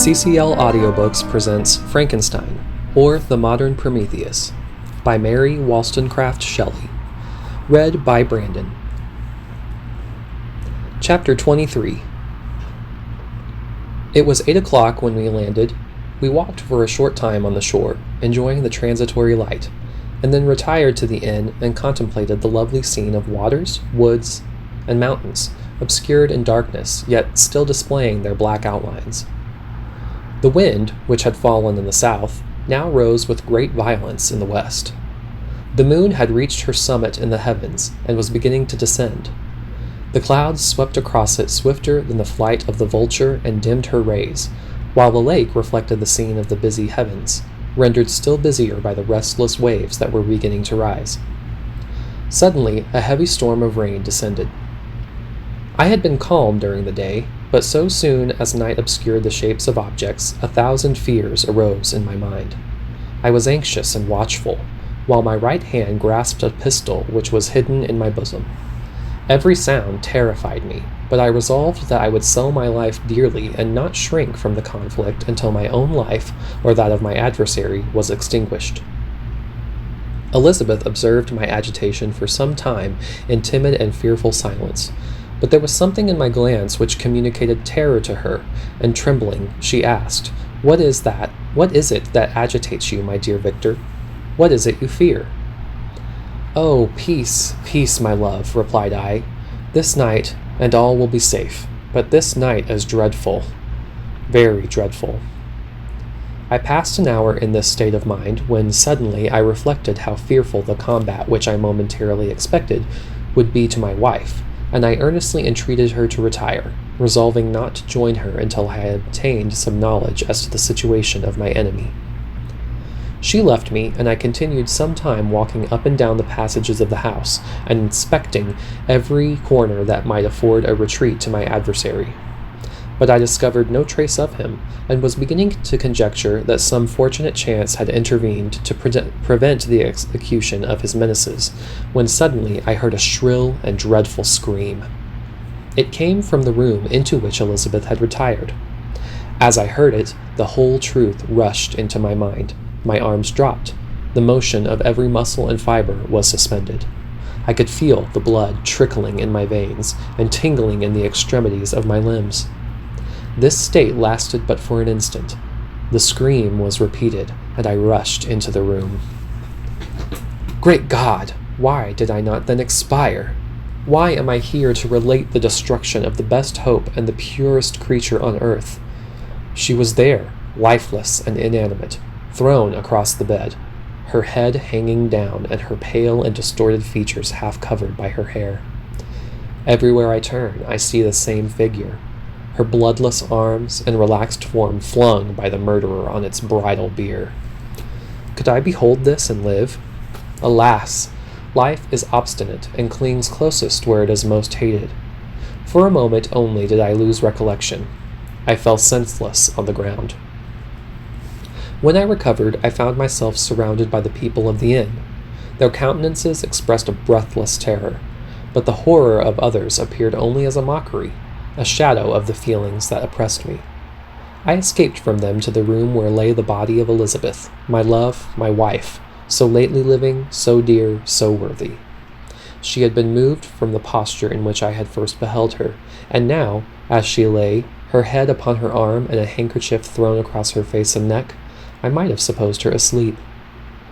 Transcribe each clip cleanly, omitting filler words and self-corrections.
CCL Audiobooks presents Frankenstein, or The Modern Prometheus, by Mary Wollstonecraft Shelley. Read by Brandon. Chapter 23. It was 8 o'clock when we landed. We walked for a short time on the shore, enjoying the transitory light, and then retired to the inn and contemplated the lovely scene of waters, woods, and mountains, obscured in darkness, yet still displaying their black outlines. The wind, which had fallen in the south, now rose with great violence in the west. The moon had reached her summit in the heavens and was beginning to descend. The clouds swept across it swifter than the flight of the vulture and dimmed her rays, while the lake reflected the scene of the busy heavens, rendered still busier by the restless waves that were beginning to rise. Suddenly, a heavy storm of rain descended. I had been calm during the day, but so soon as night obscured the shapes of objects, 1,000 fears arose in my mind. I was anxious and watchful, while my right hand grasped a pistol which was hidden in my bosom. Every sound terrified me, but I resolved that I would sell my life dearly and not shrink from the conflict until my own life, or that of my adversary, was extinguished. Elizabeth observed my agitation for some time in timid and fearful silence, but there was something in my glance which communicated terror to her, and trembling, she asked, "What is that? What is it that agitates you, my dear Victor? What is it you fear?" "Oh, peace, peace, my love," replied I. "This night, and all will be safe, but this night is dreadful, very dreadful." I passed an hour in this state of mind, when suddenly I reflected how fearful the combat which I momentarily expected would be to my wife, and I earnestly entreated her to retire, resolving not to join her until I had obtained some knowledge as to the situation of my enemy. She left me, and I continued some time walking up and down the passages of the house, and inspecting every corner that might afford a retreat to my adversary. But I discovered no trace of him, and was beginning to conjecture that some fortunate chance had intervened to prevent the execution of his menaces, when suddenly I heard a shrill and dreadful scream. It came from the room into which Elizabeth had retired. As I heard it, the whole truth rushed into my mind. My arms dropped. The motion of every muscle and fiber was suspended. I could feel the blood trickling in my veins and tingling in the extremities of my limbs. This state lasted but for an instant. The scream was repeated, and I rushed into the room. Great God! Why did I not then expire? Why am I here to relate the destruction of the best hope and the purest creature on earth? She was there, lifeless and inanimate, thrown across the bed, her head hanging down and her pale and distorted features half covered by her hair. Everywhere I turn, I see the same figure, her bloodless arms and relaxed form flung by the murderer on its bridal bier. Could I behold this and live? Alas! Life is obstinate and clings closest where it is most hated. For a moment only did I lose recollection. I fell senseless on the ground. When I recovered, I found myself surrounded by the people of the inn. Their countenances expressed a breathless terror, but the horror of others appeared only as a mockery, a shadow of the feelings that oppressed me. I escaped from them to the room where lay the body of Elizabeth, my love, my wife, so lately living, so dear, so worthy. She had been moved from the posture in which I had first beheld her, and now, as she lay, her head upon her arm and a handkerchief thrown across her face and neck, I might have supposed her asleep.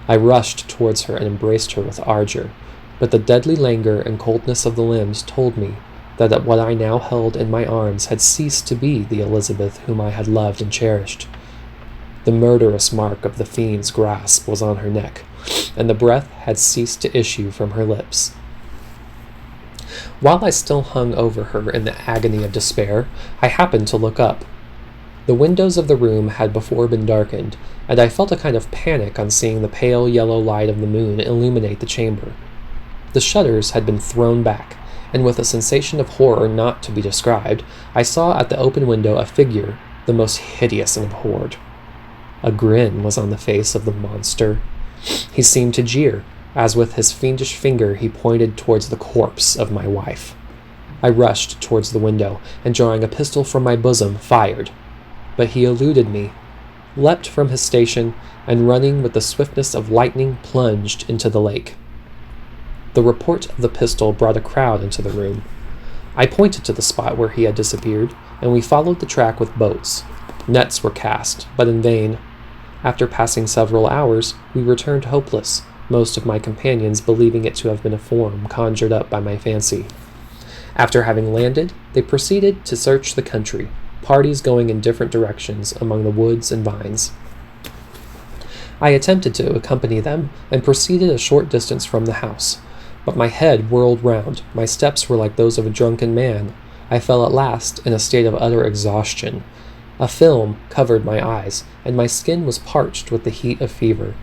I rushed towards her and embraced her with ardor, but the deadly languor and coldness of the limbs told me that what I now held in my arms had ceased to be the Elizabeth whom I had loved and cherished. The murderous mark of the fiend's grasp was on her neck, and the breath had ceased to issue from her lips. While I still hung over her in the agony of despair, I happened to look up. The windows of the room had before been darkened, and I felt a kind of panic on seeing the pale yellow light of the moon illuminate the chamber. The shutters had been thrown back, and with a sensation of horror not to be described, I saw at the open window a figure the most hideous and abhorred. A grin was on the face of the monster. He seemed to jeer, as with his fiendish finger he pointed towards the corpse of my wife. I rushed towards the window, and drawing a pistol from my bosom, fired. but he eluded me, leapt from his station, and running with the swiftness of lightning plunged into the lake. The report of the pistol brought a crowd into the room. I pointed to the spot where he had disappeared, and we followed the track with boats. Nets were cast, but in vain. After passing several hours, we returned hopeless, most of my companions believing it to have been a form conjured up by my fancy. After having landed, they proceeded to search the country, parties going in different directions among the woods and vines. I attempted to accompany them and proceeded a short distance from the house, but my head whirled round, my steps were like those of a drunken man. I fell at last in a state of utter exhaustion. A film covered my eyes, and my skin was parched with the heat of fever.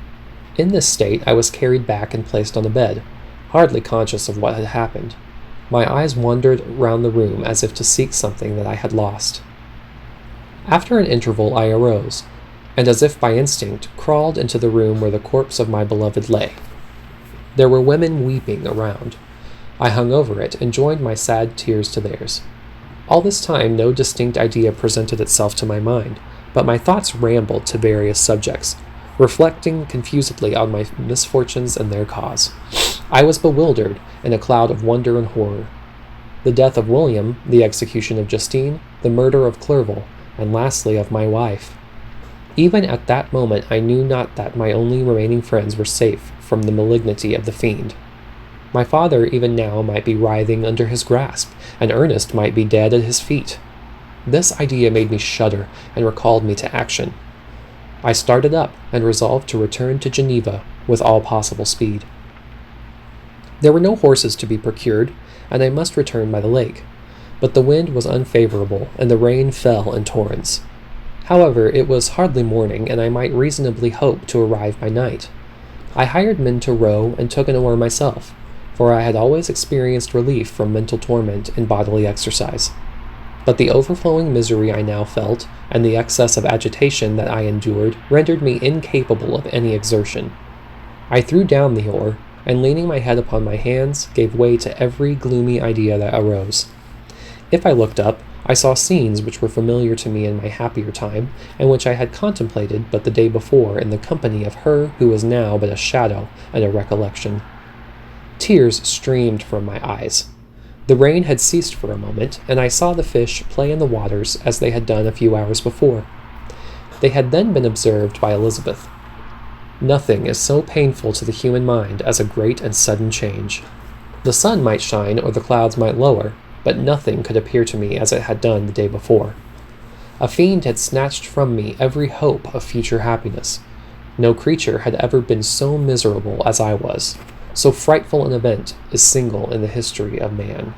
In this state I was carried back and placed on a bed, hardly conscious of what had happened. My eyes wandered round the room as if to seek something that I had lost. After an interval I arose, and as if by instinct crawled into the room where the corpse of my beloved lay. There were women weeping around. I hung over it and joined my sad tears to theirs. All this time no distinct idea presented itself to my mind, but my thoughts rambled to various subjects, reflecting confusedly on my misfortunes and their cause. I was bewildered in a cloud of wonder and horror. The death of William, the execution of Justine, the murder of Clerval, and lastly of my wife. Even at that moment I knew not that my only remaining friends were safe from the malignity of the fiend. My father even now might be writhing under his grasp, and Ernest might be dead at his feet. This idea made me shudder and recalled me to action. I started up and resolved to return to Geneva with all possible speed. There were no horses to be procured, and I must return by the lake, but the wind was unfavorable and the rain fell in torrents. However, it was hardly morning, and I might reasonably hope to arrive by night. I hired men to row and took an oar myself, for I had always experienced relief from mental torment in bodily exercise. But the overflowing misery I now felt, and the excess of agitation that I endured, rendered me incapable of any exertion. I threw down the oar, and leaning my head upon my hands, gave way to every gloomy idea that arose. If I looked up, I saw scenes which were familiar to me in my happier time, and which I had contemplated but the day before in the company of her who was now but a shadow and a recollection. Tears streamed from my eyes. The rain had ceased for a moment, and I saw the fish play in the waters as they had done a few hours before. They had then been observed by Elizabeth. Nothing is so painful to the human mind as a great and sudden change. The sun might shine or the clouds might lower, but nothing could appear to me as it had done the day before. A fiend had snatched from me every hope of future happiness. No creature had ever been so miserable as I was. So frightful an event is single in the history of man.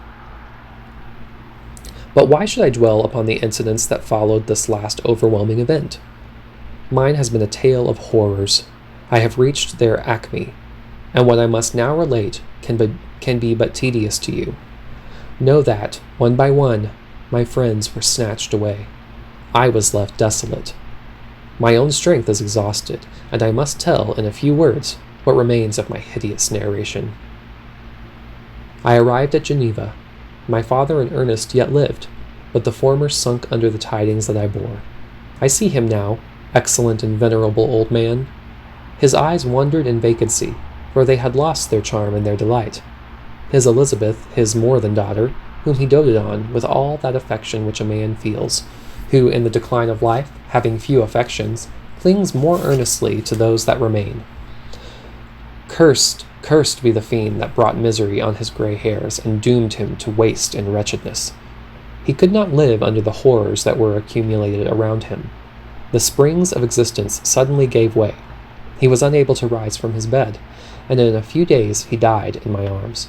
But why should I dwell upon the incidents that followed this last overwhelming event? Mine has been a tale of horrors. I have reached their acme, and what I must now relate can be but tedious to you. Know that, one by one, my friends were snatched away. I was left desolate. My own strength is exhausted, and I must tell in a few words what remains of my hideous narration. I arrived at Geneva. My father and Ernest yet lived, but the former sunk under the tidings that I bore. I see him now, excellent and venerable old man. His eyes wandered in vacancy, for they had lost their charm and their delight. His Elizabeth, his more than daughter, whom he doted on with all that affection which a man feels, who in the decline of life, having few affections, clings more earnestly to those that remain. Cursed be the fiend that brought misery on his gray hairs and doomed him to waste and wretchedness. He could not live under the horrors that were accumulated around him. The springs of existence suddenly gave way. He was unable to rise from his bed, and in a few days he died in my arms.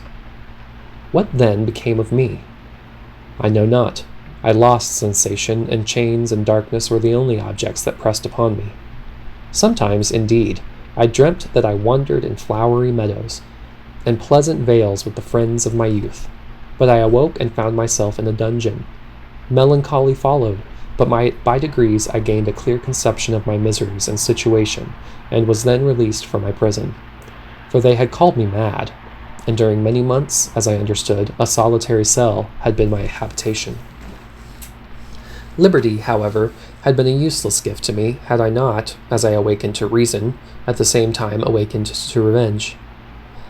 What then became of me? I know not. I lost sensation, and chains and darkness were the only objects that pressed upon me. Sometimes, indeed, I dreamt that I wandered in flowery meadows and pleasant vales with the friends of my youth, but I awoke and found myself in a dungeon. Melancholy followed, but by degrees I gained a clear conception of my miseries and situation, and was then released from my prison. For they had called me mad, and during many months, as I understood, a solitary cell had been my habitation. Liberty, however, had been a useless gift to me had I not, as I awakened to reason, at the same time awakened to revenge.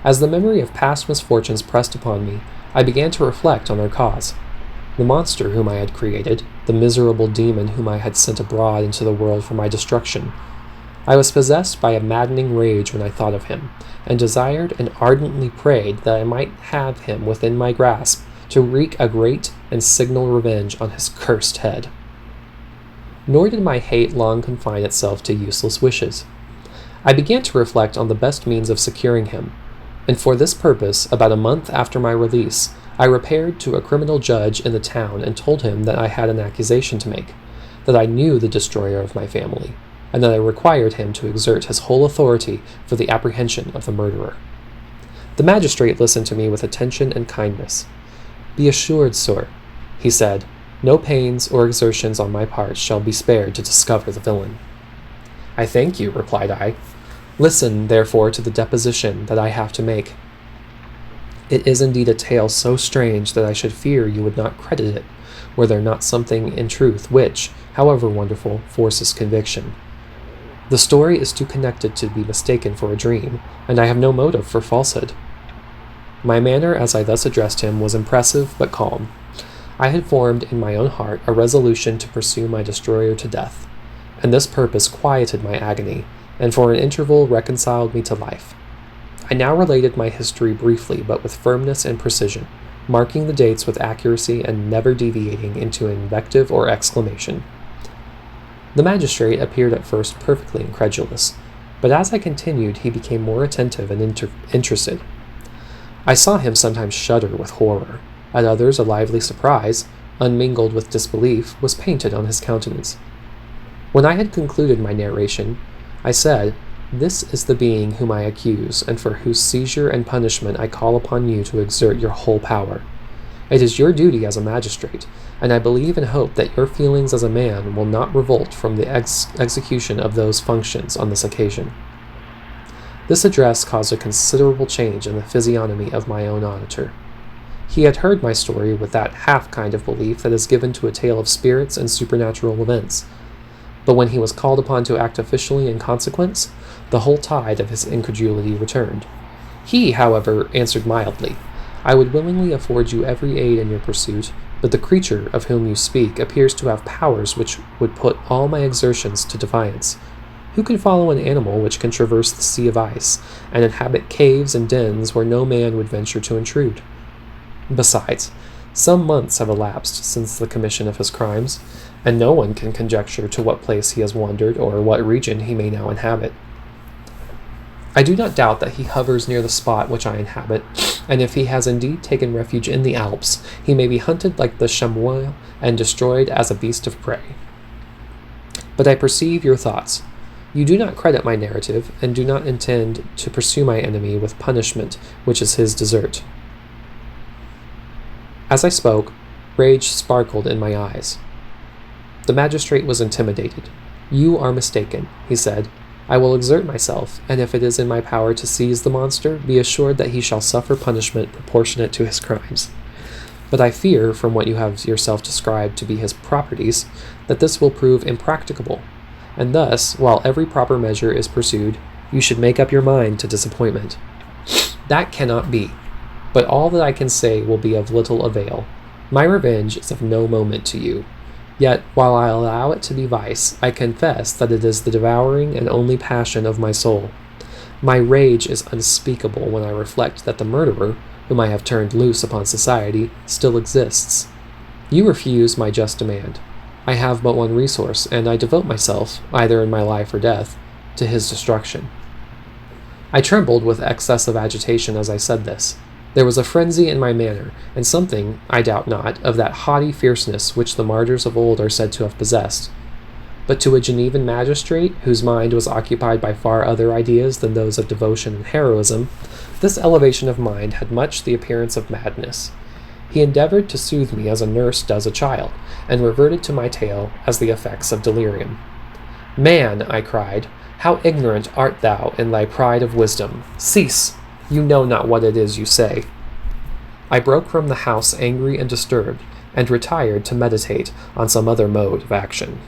As the memory of past misfortunes pressed upon me, I began to reflect on their cause. The monster whom I had created, the miserable demon whom I had sent abroad into the world for my destruction. I was possessed by a maddening rage when I thought of him, and desired and ardently prayed that I might have him within my grasp to wreak a great and signal revenge on his cursed head. Nor did my hate long confine itself to useless wishes. I began to reflect on the best means of securing him, and for this purpose, about a month after my release, I repaired to a criminal judge in the town and told him that I had an accusation to make, that I knew the destroyer of my family, and that I required him to exert his whole authority for the apprehension of the murderer. The magistrate listened to me with attention and kindness. "Be assured, sir," he said, "no pains or exertions on my part shall be spared to discover the villain." "I thank you," replied I. "Listen, therefore, to the deposition that I have to make. It is indeed a tale so strange that I should fear you would not credit it, were there not something in truth which, however wonderful, forces conviction. The story is too connected to be mistaken for a dream, and I have no motive for falsehood." My manner as I thus addressed him was impressive but calm. I had formed in my own heart a resolution to pursue my destroyer to death, and this purpose quieted my agony, and for an interval reconciled me to life. I now related my history briefly but with firmness and precision, marking the dates with accuracy and never deviating into invective or exclamation. The magistrate appeared at first perfectly incredulous, but as I continued he became more attentive and interested. I saw him sometimes shudder with horror. At others a lively surprise, unmingled with disbelief, was painted on his countenance. When I had concluded my narration, I said, "This is the being whom I accuse, and for whose seizure and punishment I call upon you to exert your whole power. It is your duty as a magistrate, and I believe and hope that your feelings as a man will not revolt from the execution of those functions on this occasion." This address caused a considerable change in the physiognomy of my own auditor. He had heard my story with that half kind of belief that is given to a tale of spirits and supernatural events, but when he was called upon to act officially in consequence, the whole tide of his incredulity returned. He, however, answered mildly, "I would willingly afford you every aid in your pursuit, but the creature of whom you speak appears to have powers which would put all my exertions to defiance. Who can follow an animal which can traverse the sea of ice, and inhabit caves and dens where no man would venture to intrude? Besides, some months have elapsed since the commission of his crimes, and no one can conjecture to what place he has wandered or what region he may now inhabit. I do not doubt that he hovers near the spot which I inhabit, and if he has indeed taken refuge in the Alps, he may be hunted like the chamois and destroyed as a beast of prey. But I perceive your thoughts. You do not credit my narrative, and do not intend to pursue my enemy with punishment which is his desert." As I spoke, rage sparkled in my eyes. The magistrate was intimidated. "You are mistaken," he said. "I will exert myself, and if it is in my power to seize the monster, be assured that he shall suffer punishment proportionate to his crimes. But I fear, from what you have yourself described to be his properties, that this will prove impracticable, and thus, while every proper measure is pursued, you should make up your mind to disappointment. That cannot be, but all that I can say will be of little avail. My revenge is of no moment to you. Yet, while I allow it to be vice, I confess that it is the devouring and only passion of my soul. My rage is unspeakable when I reflect that the murderer, whom I have turned loose upon society, still exists. You refuse my just demand. I have but one resource, and I devote myself, either in my life or death, to his destruction." I trembled with excess of agitation as I said this. There was a frenzy in my manner, and something, I doubt not, of that haughty fierceness which the martyrs of old are said to have possessed. But to a Genevan magistrate, whose mind was occupied by far other ideas than those of devotion and heroism, this elevation of mind had much the appearance of madness. He endeavored to soothe me as a nurse does a child, and reverted to my tale as the effects of delirium. "Man," I cried, "how ignorant art thou in thy pride of wisdom! Cease! You know not what it is you say." I broke from the house angry and disturbed, and retired to meditate on some other mode of action.